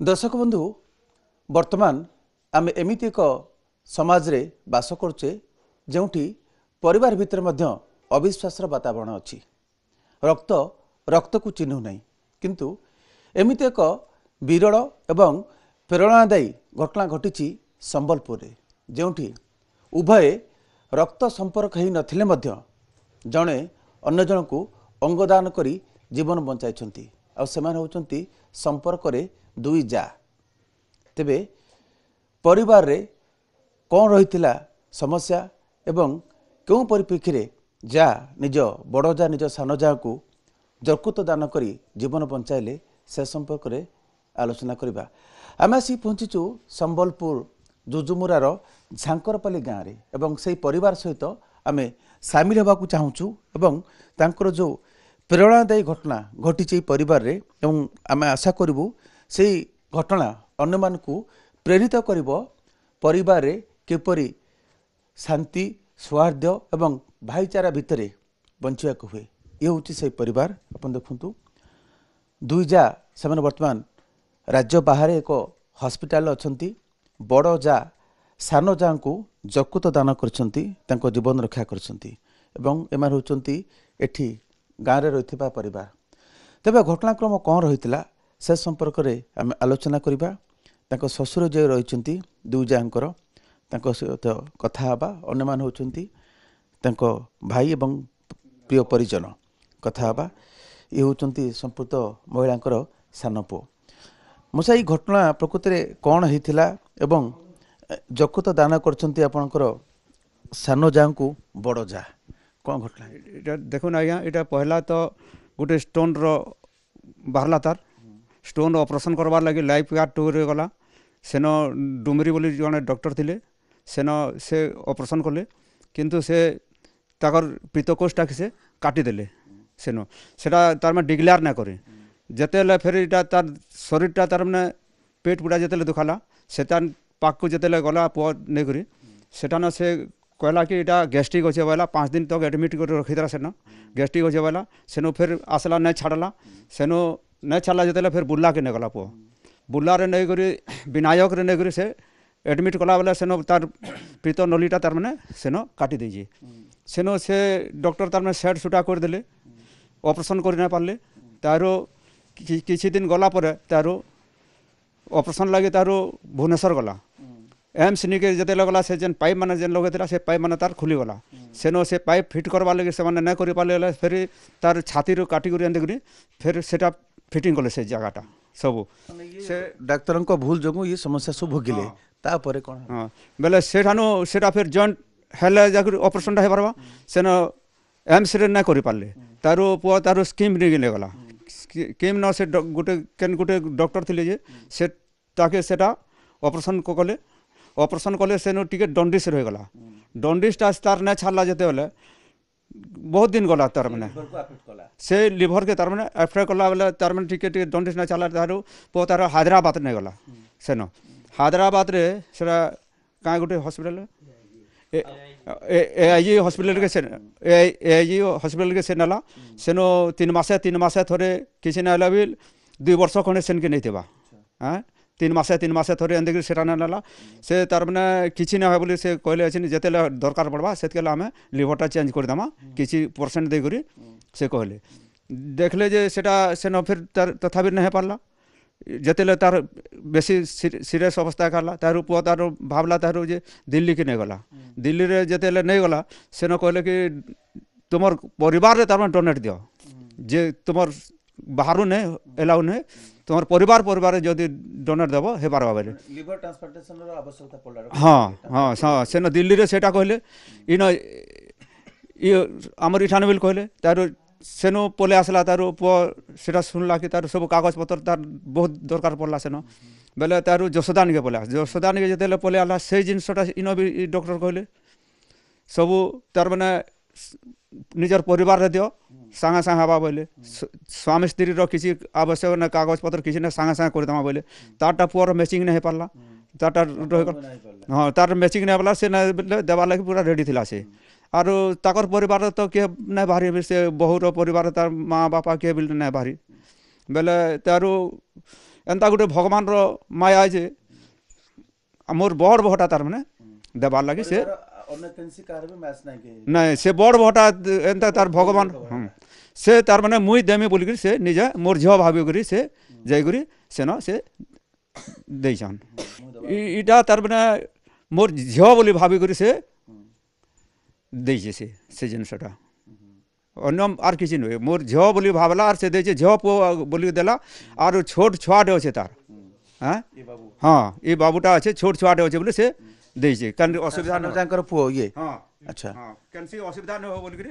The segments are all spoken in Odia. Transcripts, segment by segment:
दर्शक बंधु वर्तमान आम एमती एक समाज रे बास करुचे जोठी परिवार भितर मध्य अविश्वास वातावरण अच्छी रक्त रक्त को चिन्हु नहीं किंतु एमती एक विरल एवं प्रेरणादायी घटना घटी संबलपुर रे जोठी उभय रक्त संपर्क ही नथिले मध्य जड़े अन्य जन को अंगदान करी जीवन बंचाई आ सेमाने होचंती संपर्क रे दुई जा तेबे परिवार रे कौन रही समस्या एवं क्यों परिप्रेक्षी रे जा निज बड़ जा निज सान जा को जर्कुत दान करी जीवन बंचाइले से संपर्क रे आलोचना करबा। आम आसी पहुंचीचु संबलपुर जुजुमुरार झांकरपाली गाँव रे एवं से परिवार सहित आम सामिल होगा चाहूँ एवं तांकर जो प्रेरणादायी घटना घटी परिवार रे एवं आम आशा करूँ से घटना अन्य मानकु प्रेरित करिब परिवार रे किपरि शांति सौहार्द एवं भाईचारा भितर बंचिया हुए ये हूँ से परिवार अपन देखु दुई जा से वर्तमान राज्य बाहर एक हॉस्पिटल अच्छा बड़ जा सान जा को जकुत दान कर जीवन रक्षा कर गाँव में रही परिवार तेज घटनाक्रम कौन रही से संपर्क में आम आलोचना करवा ससुर जे रही दुई जाकर सहित कथा अन्य मान होती भाई एवं प्रिय परिजन कथा ये होती संपुक्त महिला सान पु मुसा ये घटना प्रकृत में कौन होता एवं जकुत दान कर सान जा को बड़ जा कौन घटना देखुन आज्ञा यहाँ पहला तो गोटे स्टोन बाहरला तार स्टोन ऑपरेशन करवार लगी लाइफ गार्ड टूर गला सेन डुमरी बोली जड़े डॉक्टर थिले सेन से ऑपरेशन कले किंतु से ताकर पित्तकोषटा से काटिदेले सेन सेटा तार में डिक्लेयर ना करे जिते फिर इटा तार शरीरटा तार मैंने पेट पुड़ा जिते दुखाला से पाक को जिते गला पुआ नहीं करी सेटा न से कहला कि इटा गैस्ट्रिक अच्छे बोला 5 दिन तक एडमिट कर रखीदा सेन गैस्ट्रिक अच्छे बोला सेनो फिर आसला नहीं छाड़ला सेनो नहीं छाड़ा जिते फिर बुला के नहीं गला पुआ बुलारे नहीं करी विनायक रे नहीं करी से एडमिट कला बेले सेनो तार पीत नलीटा तार मैंने सेनो काटी देजी सेनो से डॉक्टर तार मैंने सेट सुटा कर देले ऑपरेशन कर नहीं पारे तारो किसी दिन गला पर तारो ऑपरेशन लगे तारो भुवनेश्वर गला एम्स निके जते लगला से जेन पाइप माने जेन लगे से पाइप माने तार खुली गला सेनो से पाइप फिट करवा लगे से माने नहीं करि पाले फिर तार छाती रो काटी करी एंदे करी फिर सेटा फिटिंग कले से जगहटा सब से डाक्टर को भूल जगू ये समस्या सब भोगिले तापर कोन हां बेले सेठानो सेटा फिर जॉइंट हेले जाकर ऑपरेशन टा हे परबा सेनो एम्स रे नहीं करि पाले तारो पुआ तारो स्कीम रे गेले गला स्कीम न से गोटे डॉक्टर थिले जे से ताके सेटा ऑपरेशन को कले ऑपरेशन कले सेनो टिके डंडिस रह गला डंडिसटा तार नहीं छाड़ला जेते बेले बहुत दिन गला तार मैंने से लिभर के तार मैंने एफेक्ट कला बेले तार मैंने टिके डंडिस नहीं छाड़ला तारो पो तार हैदराबाद नहीं गला सेनो हैदराबाद रे सेरा कहाँ गोटे हॉस्पिटल एआईजी हॉस्पिटल के एआईजी हॉस्पिटल के से नाला सेनो 3 मासे थोड़े किसी ना भी 2 वर्ष खंडे सेन के नहीं थे हाँ 3 मासे थोड़े एंदे सेटा नाला से तार मैंने किसी ना बोली से कहले अच्छे जिते दरकार पड़वा से आम लिभरटा चेंज करदेमा किसी परसेंट देकर से कहले देखले जे सेटा सेन फिर तथापि नहीं पारला जिते तार बेसी सीरियस अवस्था करला तार पुआ तार भावला तार जे दिल्ली की नहीं गला दिल्ली रे जिते नहीं गला सेन कहले कि तुम परिवार रे तार डोनेट दियो जे तुम बाहर नहीं एलाउ नहीं तुम परिवार जदि डोनेट देव हे पारबा बेले लिवर ट्रांसप्लांटेशन रो आवश्यकता पड़ला हाँ हाँ सेन दिल्ली रे सेटा कहले इन ये आमर इठान बिल कहले तार सेनो पले आसला तार पुआ सेटा सुनला कि तार सब कागज पत्र तार बहुत दरकार पड़ला सेनो बेले तार जसोदान के पले जसोदान के जिते पले आला से जिनसटा इन भी डॉक्टर कहले सब तार मैंने निजर परिवार रे दियो सांगे सांगे हवा बोले स्वामी स्त्री रो किसी आवश्यक ना कागज पत्र किसी ने सांगे सांगे कर दमा बोले तारटा पुआर मैचिंग नहीं पारला तारटा हाँ तार मैचिंग नहीं पाला से देवा लगे पूरा रेडी थिला से और ताकर परिवार तो किए नहीं बाहरी से बहुर परिवार तार माँ बापा किए भी नहीं बाहरी बेले तारू ଏନ୍ତା ଗୋଟେ ଭଗବାନର ମାୟା ଯେ ମୋର୍ ବଡ଼ ଭଟା ତାର୍ ମାନେ ଦେବାର୍ ଲାଗି ସେ ଅନ୍ୟ କେନ୍ସି କାହାର ବି ମ୍ୟାଚ୍ ନାହିଁ କି ନାଇଁ ସେ ବଡ଼ ଭଟା ଏନ୍ତା ତାର୍ ଭଗବାନ ସେ ତାର୍ ମାନେ ମୁଇଁ ଦେମି ବୋଲିକିରି ସେ ନିଜେ ମୋର୍ ଝିଅ ଭାବିକରି ସେ ଯାଇକରି ସେନ ସେ ଦେଇଛନ୍ ଇଟା ତାର୍ ମାନେ ମୋର୍ ଝିଅ ବୋଲି ଭାବିକରି ସେ ଦେଇଛେ ସେ ଜିନିଷଟା ଅନ୍ୟ ଆର୍ କିଛି ନୁହେଁ ମୋର୍ ଝିଅ ବୋଲି ଭାବଲା ଆର୍ ସେ ଦେଇଛେ ଝିଅ ପୁଅ ବୋଲି ଦେଲା ଆର୍ ଛୋଟ ଛୁଆଟେ ଅଛେ ତାର୍ ହଁ ଏ ବାବୁଟା ଅଛେ ଛୋଟ ଛୁଆଟେ ଅଛେ ବୋଲି ସେ ଦେଇଛେ କାରଣ ଅସୁବିଧା ତାଙ୍କର ପୁଅ ଇଏ ହଁ ଆଚ୍ଛା କେନ୍ସି ଅସୁବିଧା ନ ହବ ବୋଲିକିରି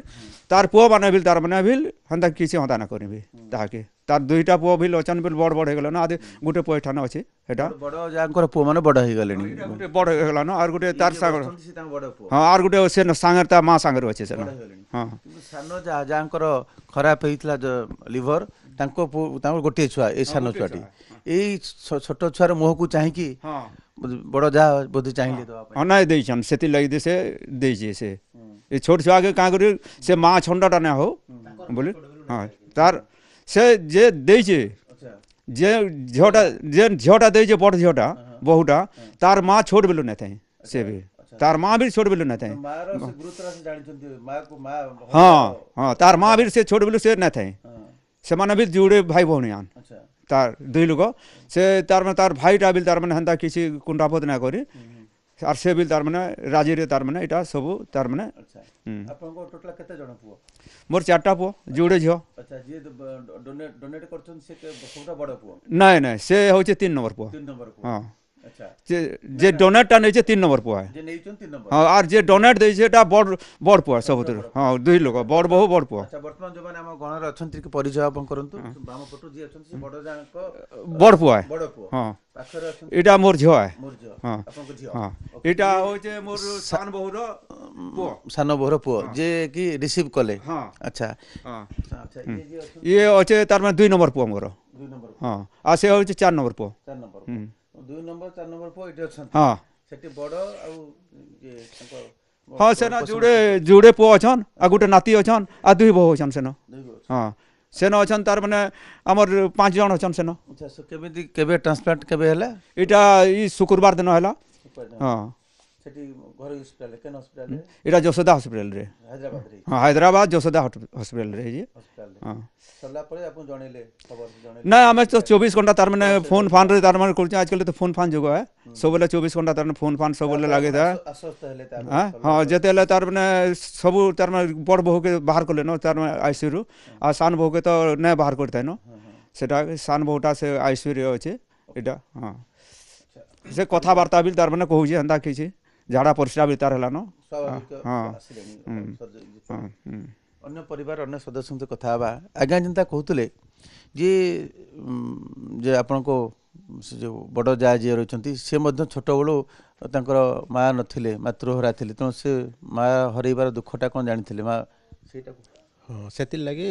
ତାର୍ ପୁଅ ମାନେ ବି ତାର୍ ମାନେ ବି ହେନ୍ତା କିଛି ହନ୍ତା ନା କରିବି ତାହାକେ ତାର୍ ଦୁଇଟା ପୁଅ ବି ଅଛନ୍ ବି ବଡ଼ ବଡ଼ ହେଇଗଲା ନା ଆଦି ଗୋଟେ ପୁଅ ଏଠାନେ ଅଛି ହେଟା ବଡ଼ ଯାହାଙ୍କର ପୁଅ ମାନେ ବଡ଼ ହେଇଗଲେଣି ଗୋଟେ ବଡ଼ ହେଇଗଲା ନା ଆର୍ ଗୋଟେ ତାର୍ ସାଙ୍ଗର ସେ ତାଙ୍କ ବଡ଼ ପୁଅ ହଁ ଆର୍ ଗୋଟେ ସେ ସାଙ୍ଗରେ ତା ମା ସାଙ୍ଗରେ ଅଛେ ସେନ ହଁ କିନ୍ତୁ ସାନ ଯାହାଙ୍କର ଖରାପ ହେଇଥିଲା ଲିଭର ତାଙ୍କ ପୁଅ ତାଙ୍କର ଗୋଟିଏ ଛୁଆ ଏଇ ସାନ ଛୁଆଟି ଏଇ ଛୋଟ ଛୁଆର ମୁହଁକୁ ଚାହିଁକି ହଁ ବଡ଼ ଯାହା ବୋଧେ ଚାହିଁଲେ ଦେବା ପାଇଁ ହଁ ନାଇଁ ଦେଇଛନ୍ ସେଥିର୍ଲାଗି ସେ ଦେଇଛେ ସେ ଏ ଛୋଟ ଛୁଆକେ କାଁ କରି ସେ ମା ଛଣ୍ଡଟା ନା ହଉ ବୋଲି ହଁ ତାର୍ ସେ ଯେ ଦେଇଛେ ଯେ ଝିଅଟା ଦେଇଛେ ବଡ଼ ଝିଅଟା ବହୁଟା ତାର୍ ମା ଛୋଟ ବେଲୁ ନାଇଁ ଥାଏ ସେ ବି ତାର୍ ମା ବି ଛୋଟ ବେଲୁ ନାଇଁ ଥାଏ ହଁ ହଁ ତାର୍ ମା ବି ସେ ଛୋଟ ବେଲୁ ସେ ନାଇଁ ଥାଏ ସେମାନେ ବି ଯୁଡ଼େ ଭାଇ ଭଉଣୀ ଆନ୍ ତାର୍ ଦୁଇ ଲୋକ ସେ ତାର୍ ମାନେ ତାର୍ ଭାଇଟା ବି ତାର୍ ମାନେ ହେନ୍ତା କିଛି କୁଣ୍ଠାବୋଧ ନାଇଁ କରି ଆର୍ ସେ ବି ତାର୍ ମାନେ ରାଜିରେ ତାର୍ ମାନେ ଏଇଟା ସବୁ ତାର୍ ମାନେ ଆପଣଙ୍କ ଟୋଟାଲ କେତେ ଜଣ ପୁଅ ମୋର୍ 4ଟା ପୁଅ ଯୁଡ଼େ ଝିଅ ଆଚ୍ଛା ଯିଏ ଡୋନେଟ୍ କରୁଛନ୍ତି ସେ ସବୁଟା ବଡ଼ ପୁଅ ନାଇଁ ନାଇଁ ସେ ହଉଛେ 3 ନମ୍ବର ପୁଅ 3 ନମ୍ବର ପୁଅ ହଁ ଆଚ୍ଛା ଯେ ଡୋନେଟ୍ଟା ନେଇଛେ 3 ନମ୍ବର ପୁଅ ଯେ ନେଇଛନ୍ତି 3 ନମ୍ବର ହଁ ଆର୍ ଯେ ଡୋନେଟ୍ ଦେଇଛେ ଏଟା ବଡ଼ ପୁଅ ସବୁଥିରୁ ହଁ ଦୁଇ ଲୋକ ବଡ଼ ବୋହୁ ବଡ଼ ପୁଅ ଆଚ୍ଛା ବର୍ତ୍ତମାନ ଯୋଉମାନେ ଆମ ଗଣରେ ଅଛନ୍ତି କି ପରିଚୟ ଆପଣ କରନ୍ତୁ ବାମ ପଟୁ ଯିଏ ଅଛନ୍ତି ସେ ବଡ଼ ଯାଙ୍କ ବଡ଼ ପୁଅ ବଡ଼ ପୁଅ ହଁ ପାଖରେ ଅଛନ୍ତି ଏଇଟା ମୋର୍ ଝିଅ ମୋର ଝିଅ ହଁ ଆପଣଙ୍କ ଝିଅ ହଁ ଏଇଟା ହଉଛେ ମୋର୍ ସାନ ବୋହୁର ପୁଅ ସାନ ବୋହର ପୁଅ ଯେ କି ରିସିଭ୍ କଲେ ହଁ ଆଚ୍ଛା ହଁ ଆଚ୍ଛା ଇଏ ଯିଏ ଅଛନ୍ତି ଇଏ ଅଛେ ତାର୍ ମାନେ 2 ନମ୍ବର ପୁଅ ମୋର 2 ନମ୍ବର ହଁ ଆଉ ସେ ହଉଛେ 4 ନମ୍ବର ପୁଅ 4 ନମ୍ବର 2 ନମ୍ବର 4 ନମ୍ବର ପୁଅ ଏଠି ଅଛନ୍ତି ହଁ ସେଠି ବଡ଼ ଆଉ ଇଏ ତାଙ୍କ ହଁ ସେନ ଯୁଡ଼େ ପୁଅ ଅଛନ୍ ଆଉ ଗୋଟେ ନାତି ଅଛନ୍ ଆଉ 2 ବୋହୁ ଅଛନ୍ ସେନ ହଁ ସେନ ଅଛନ୍ ତାର୍ ମାନେ ଆମର୍ 5 ଜଣ ଅଛନ୍ ସେନ ଆଚ୍ଛା କେମିତି କେବେ ଟ୍ରାନ୍ସପ୍ଲାଣ୍ଟ କେବେ ହେଲା ଏଇଟା ଇ ଶୁକ୍ରବାର ଦିନ ହେଲା ହଁ ସେଠି ଘରୋଇ ହସ୍ପିଟାଲ କେନ୍ ହସ୍ପିଟାଲ ଏଇଟା ଯଶୋଦା ହସ୍ପିଟାଲରେ ହାଇଦ୍ରାବାଦରେ ହଁ ହାଇଦ୍ରାବାଦ ଯଶୋଦା ହସ୍ପିଟାଲରେ ହେଇଛି ହସ୍ପିଟାଲରେ ହଁ ସରିଲା ପରେ ଆପଣ ଜଣେଇଲେ ଖବର ଜଣେଇଲେ ନା ଆମେ ତ 24 ଘଣ୍ଟା ତାର୍ ମାନେ ଫୋନ୍ ଫାନ୍ରେ ତାର୍ ମାନେ କରୁଛେ ଆଜିକାଲି ତ ଫୋନ୍ ଫାନ୍ ଯୁଗ ହେ ସବୁବେଳେ 24 ଘଣ୍ଟା ତାର୍ ଫୋନ୍ ଫାନ୍ ସବୁବେଳେ ଲାଗିଥାଏ ଆଶ୍ୱସ୍ତ ହେଲେ ହଁ ଯେତେବେଳେ ତାର୍ ମାନେ ସବୁ ତାର୍ ମାନେ ବଡ଼ ବୋହୁକେ ବାହାର କଲେ ନ ତାର୍ ମାନେ ଆଇସିୟୁରୁ ଆଉ ସାନ ବୋହୁକେ ତ ନାଇଁ ବାହାର କରିଥାଏ ନ ସେଟା ସାନ ବୋହୁଟା ସେ ଆଇସିୟୁରେ ଅଛେ ଏଇଟା ହଁ ସେ କଥାବାର୍ତ୍ତା ବି ତାର୍ ମାନେ କହୁଛେ ହେନ୍ତା କିଛି ଝାଡ଼ା ପରିସ୍ରା ବି ତାର୍ ହେଲାନ ସ୍ୱାଭାବିକ ହଁ ଆସିଲେଣି ହଁ ଅନ୍ୟ ପରିବାର ଅନ୍ୟ ସଦସ୍ୟଙ୍କ କଥା ହେବା ଆଜ୍ଞା ଯେନ୍ତା କହୁଥିଲେ ଯେ ଆପଣଙ୍କ ସେ ଯେଉଁ ବଡ଼ ଯାଆ ଯିଏ ରହିଛନ୍ତି ସେ ମଧ୍ୟ ଛୋଟବେଳୁ ତାଙ୍କର ମା ନଥିଲେ ମାତୃହରା ଥିଲେ ତେଣୁ ସେ ମା ହରାଇବାର ଦୁଃଖଟା କ'ଣ ଜାଣିଥିଲେ ମା ସେଇଟାକୁ ହଁ ସେଥିର୍ଲାଗି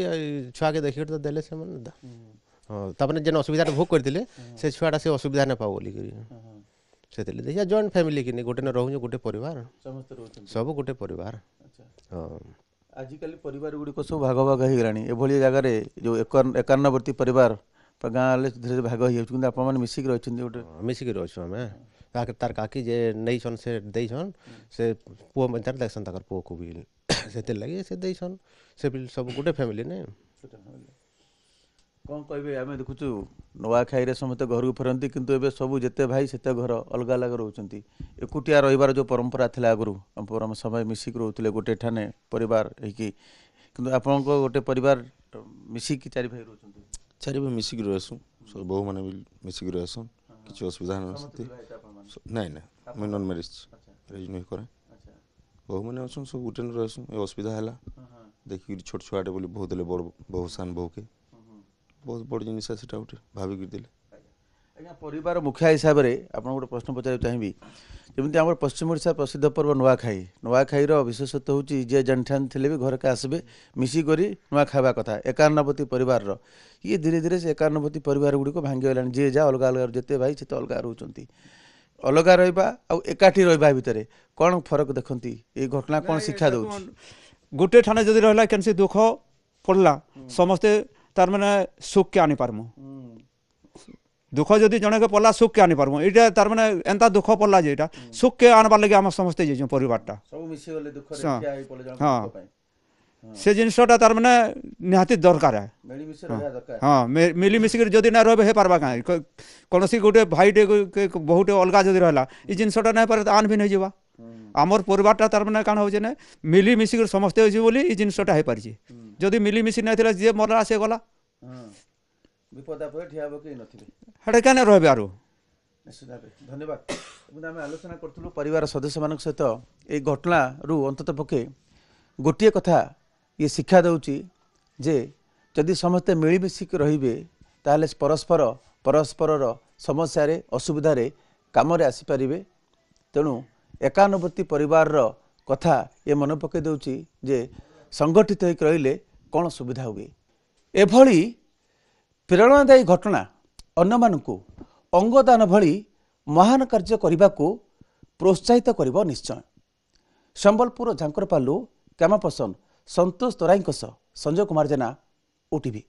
ଛୁଆକେ ଦେଖିକରି ତ ଦେଲେ ସେମାନେ ହଁ ତାମାନେ ଯେନ୍ ଅସୁବିଧାଟା ଭୋଗ କରିଥିଲେ ସେ ଛୁଆଟା ସେ ଅସୁବିଧା ନାଇଁ ପାଉ ବୋଲିକିରି ସେଥିର୍ଲାଗି ଦେଖିଆ ଜଏଣ୍ଟ ଫ୍ୟାମିଲି କିନି ଗୋଟେ ନ ରହୁଛୁ ଗୋଟେ ପରିବାର ସମସ୍ତେ ରହୁଛନ୍ତି ସବୁ ଗୋଟେ ପରିବାର ହଁ ଆଜିକାଲି ପରିବାର ଗୁଡ଼ିକ ସବୁ ଭାଗ ଭାଗ ହେଇଗଲାଣି ଏଭଳି ଜାଗାରେ ଯେଉଁ ଏକାନ୍ନବର୍ତ୍ତୀ ପରିବାର ଗାଁ ହେଲେ ଧୀରେ ଧୀରେ ଭାଗ ହେଇଯାଉଛି କିନ୍ତୁ ଆପଣମାନେ ମିଶିକି ରହିଛନ୍ତି ଗୋଟେ ମିଶିକିରି ଅଛୁ ଆମେ ତାର୍ କାକି ଯେ ନେଇଛନ୍ ସେ ଦେଇଛନ୍ ସେ ପୁଅ ମଧ୍ୟରେ ଦେଖସନ୍ ତାଙ୍କର ପୁଅକୁ ବି ସେଥିର୍ଲାଗି ସେ ଦେଇଛନ୍ ସେ ବି ସବୁ ଗୋଟେ ଫ୍ୟାମିଲି ନାଇଁ କ'ଣ କହିବେ ଆମେ ଦେଖୁଛୁ ନୂଆଖାଇରେ ସମସ୍ତେ ଘରକୁ ଫେରନ୍ତି କିନ୍ତୁ ଏବେ ସବୁ ଯେତେ ଭାଇ ସେତେ ଘର ଅଲଗା ଅଲଗା ରହୁଛନ୍ତି ଏକୁଟିଆ ରହିବାର ଯେଉଁ ପରମ୍ପରା ଥିଲା ଆଗରୁ ସମୟ ମିଶିକି ରହୁଥିଲେ ଗୋଟେ ଠାନେ ପରିବାର ହେଇକି କିନ୍ତୁ ଆପଣଙ୍କ ଗୋଟେ ପରିବାର ମିଶିକି 4 ଭାଇ ରହୁଛନ୍ତି 4 ଭାଇ ମିଶିକି ରହେସୁଁ ସବୁ ବୋହୁମାନେ ବି ମିଶିକି ରହେସନ୍ କିଛି ଅସୁବିଧା ନାଇଁ ନାଇଁ ନାଇଁ ମୁଇଁ ନନ୍ ମ୍ୟାରେଜ୍ ମ୍ୟାରେଜ୍ ନୁହେଁ କରେ ବୋହୁମାନେ ଅଛନ୍ ସବୁ ଗୁଟେ ରହେସୁଁ ଏ ଅସୁବିଧା ହେଲା ଦେଖିକିରି ଛୋଟ ଛୁଆଟେ ବୋଲି ବହୁତ ଦେଲେ ବଡ଼ ବୋହୁ ସାନ ବୋହୁକେ ବହୁତ ବଡ଼ ଜିନିଷ ସେଟା ଗୋଟେ ଭାବିକିରି ଦେଲେ ଆଜ୍ଞା ପରିବାର ମୁଖିଆ ହିସାବରେ ଆପଣ ଗୋଟେ ପ୍ରଶ୍ନ ପଚାରିବାକୁ ଚାହିଁବି ଯେମିତି ଆମର ପଶ୍ଚିମ ଓଡ଼ିଶା ପ୍ରସିଦ୍ଧ ପର୍ବ ନୂଆଖାଇର ବିଶେଷତ୍ୱ ହେଉଛି ଯିଏ ଜେଣ୍ଠାନ୍ ଥିଲେ ବି ଘରକେ ଆସିବେ ମିଶିକରି ନୂଆ ଖାଇବା କଥା ଏକାନ୍ନବର୍ତ୍ତୀ ପରିବାରର ଇଏ ଧୀରେ ଧୀରେ ସେ ଏକାନ୍ନବର୍ତ୍ତୀ ପରିବାର ଗୁଡ଼ିକ ଭାଙ୍ଗିଗଲାଣି ଯିଏ ଯାହା ଅଲଗା ଅଲଗା ଯେତେ ଭାଇ ସେତେ ଅଲଗା ରହୁଛନ୍ତି ଅଲଗା ରହିବା ଆଉ ଏକାଠି ରହିବା ଭିତରେ କ'ଣ ଫରକ ଦେଖନ୍ତି ଏଇ ଘଟଣା କ'ଣ ଶିକ୍ଷା ଦେଉଛି ଗୋଟେ ଠାନେ ଯଦି ରହିଲା କେନ୍ସି ଦୁଃଖ ପଡ଼ିଲା ସମସ୍ତେ ତାର୍ ମାନେ ସୁଖକେ ଆଣିପାରମୁ दुख जदि जन के पड़ला सुख के आनी पारबो एटा तार माने एंता दुख पड़ला जे एटा सुख के आनबार लगे आम समस्ते जे परिवारटा सब मिसी गले दुख रे हाँ। ठिया होई पड़े जण हाँ। दुख पाई से जिनसटा तार माने निहाती दरकार है मेली मिसी रहया दरकार हाँ मिली मिसिक जदि ना रहे पारबा कहीं कौनसी गोटे भाईटे बहुटे अलगा जदि रहला ई जिनसटा नहीं पारे आन भी नहीं जीवा आमर परिवारटा तार माने काण होचे ना मिली मिसिक समस्ते होची बोली ई जिनसटा हे पारची जदि मिली मिसी नहीं थिला जे मरला से गला हां विपद आपे ठिया हो के नथिबे हेडे केने रहबे आरो निश्चित भावे धन्यवाद एबं आम आलोचना करथुलु परिवार सदस्य मानक सहित ए घटना रु अंतत पक्षे गोटे कथा ये शिक्षा दउची जे जदि समस्ते मिलमिशिक रहिबे ताहले परस्पर परस्परर समस्या असुविधा काम आसीपारे तेणु एकानुवर्ती परिवार कथा ये मन पकई दउची जे संगठित होइक रहिले कौन सुविधा हुए एभली प्रेरणादायी घटना अन्य मानकु अंगदान भली महान कार्य करने को प्रोत्साहित करिबो निश्चय। संबलपुर झांकरपालू कैमरा पर्सन संतोष तराई संजय कुमार जेना ओटीवी।